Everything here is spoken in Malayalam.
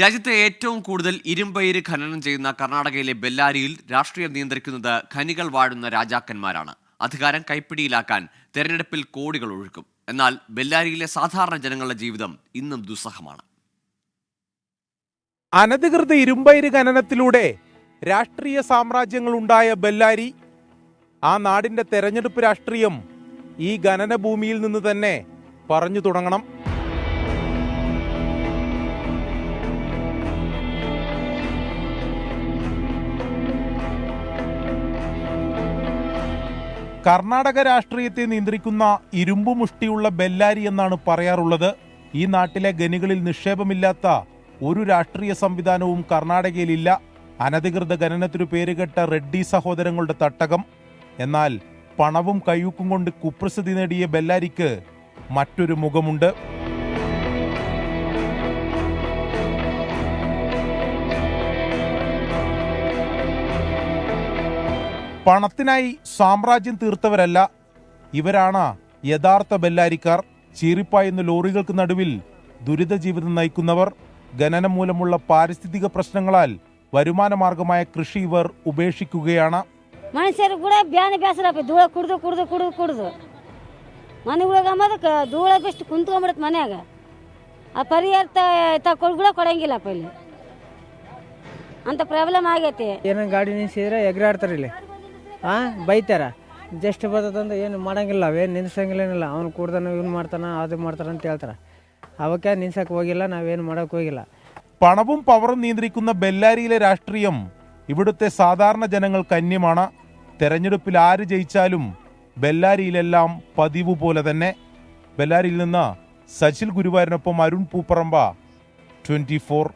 രാജ്യത്തെ ഏറ്റവും കൂടുതൽ ഇരുമ്പയിര് ഖനനം ചെയ്യുന്ന കർണാടകയിലെ ബെല്ലാരിയിൽ രാഷ്ട്രീയം നിയന്ത്രിക്കുന്നത് ഖനികൾ വാഴുന്ന രാജാക്കന്മാരാണ്. അധികാരം കൈപ്പിടിയിലാക്കാൻ തെരഞ്ഞെടുപ്പിൽ കോടികൾ ഒഴുക്കും. എന്നാൽ ബെല്ലാരിയിലെ സാധാരണ ജനങ്ങളുടെ ജീവിതം ഇന്നും ദുസ്സഹമാണ്. അനധികൃത ഇരുമ്പയിര് ഖനനത്തിലൂടെ രാഷ്ട്രീയ സാമ്രാജ്യങ്ങൾ ഉണ്ടായ ബെല്ലാരി, ആ നാടിന്റെ തെരഞ്ഞെടുപ്പ് രാഷ്ട്രീയം ഈ ഖനന ഭൂമിയിൽ നിന്ന് തന്നെ പറഞ്ഞു തുടങ്ങണം. കർണാടക രാഷ്ട്രീയത്തെ നിയന്ത്രിക്കുന്ന ഇരുമ്പുമുഷ്ടിയുള്ള ബെല്ലാരി എന്നാണ് പറയാറുള്ളത്. ഈ നാട്ടിലെ ഖനികളിൽ നിക്ഷേപമില്ലാത്ത ഒരു രാഷ്ട്രീയ സംവിധാനവും കർണാടകയിലില്ല. അനധികൃത ഖനനത്തിനു പേരുകെട്ട റെഡ്ഡി സഹോദരങ്ങളുടെ തട്ടകം. എന്നാൽ പണവും കയ്യൂക്കും കൊണ്ട് കുപ്രസിദ്ധി നേടിയ ബെല്ലാരിക്ക് മറ്റൊരു മുഖമുണ്ട്. പണത്തിനായി സാമ്രാജ്യം തീർത്തവരല്ല ഇവരാണ് യഥാർത്ഥ ബെല്ലാരിക്കാർ. ചീറിപ്പായുന്ന ലോറികൾക്ക് നടുവിൽ ദുരിത ജീവിതം നയിക്കുന്നവർ. ഖനനം മൂലമുള്ള പാരിസ്ഥിതിക പ്രശ്നങ്ങളാൽ വരുമാന മാർഗമായ കൃഷി ഇവർ ഉപേക്ഷിക്കുകയാണ്. ಮನುಷ್ಯರು ಕೂಡ ಬ್ಯಾನೆ ಬೇಸರಪ್ಪ ಧೂಳ ಕುಡ್ದು ಕುಡ್ದು ಕುಡ್ದು ಕುಡ್ದು ಮನೆಗಳಿಗೆ ಅಂಬೋದಕ್ಕೆ ಧೂಳ ಬೆಸ್ಟ್ ಕುಂತ್ಕೊಂಡ್ಬಿಡುತ್ತೆ ಮನ್ಯಾಗ. ಆ ಪರಿಹಾರ ಕೂಡ ಕೊಡಂಗಿಲ್ಲಪ್ಪ ಇಲ್ಲಿ, ಅಂತ ಪ್ರಾಬ್ಲಮ್ ಆಗೈತಿ. ಏನೋ ಗಾಡಿ ನಿಲ್ಸಿದ್ರೆ ಎಗರಾಡ್ತಾರೆ ಇಲ್ಲಿ, ಬೈತಾರ. ಜಸ್ಟ್ ಬರ್ತದಂದ್ರೆ ಏನು ಮಾಡಂಗಿಲ್ಲ, ಅವೇನು ನಿಲ್ಸಂಗಿಲ್ಲ, ಏನಿಲ್ಲ. ಅವ್ನು ಕುಡ್ದಾನ, ಇವ್ನು ಮಾಡ್ತಾನ, ಅದು ಮಾಡ್ತಾನ ಅಂತ ಹೇಳ್ತಾರೆ. ಅವಕ್ಕೆ ನಿಲ್ಸಕ್ಕೆ ಹೋಗಿಲ್ಲ, ನಾವೇನು ಮಾಡೋಕ್ಕೆ ಹೋಗಿಲ್ಲ. പണവും പവറും നിയന്ത്രിക്കുന്ന ബെല്ലാരിയിലെ രാഷ്ട്രീയം ഇവിടുത്തെ സാധാരണ ജനങ്ങൾക്ക് അന്യമാണ്. തെരഞ്ഞെടുപ്പിൽ ആര് ജയിച്ചാലും ബെല്ലാരിയിലെല്ലാം പതിവ് പോലെ തന്നെ. ബെല്ലാരിയിൽ നിന്ന് സച്ചിൽ ഗുരുവായൂരിനൊപ്പം അരുൺ പൂപ്പറമ്പ, 24.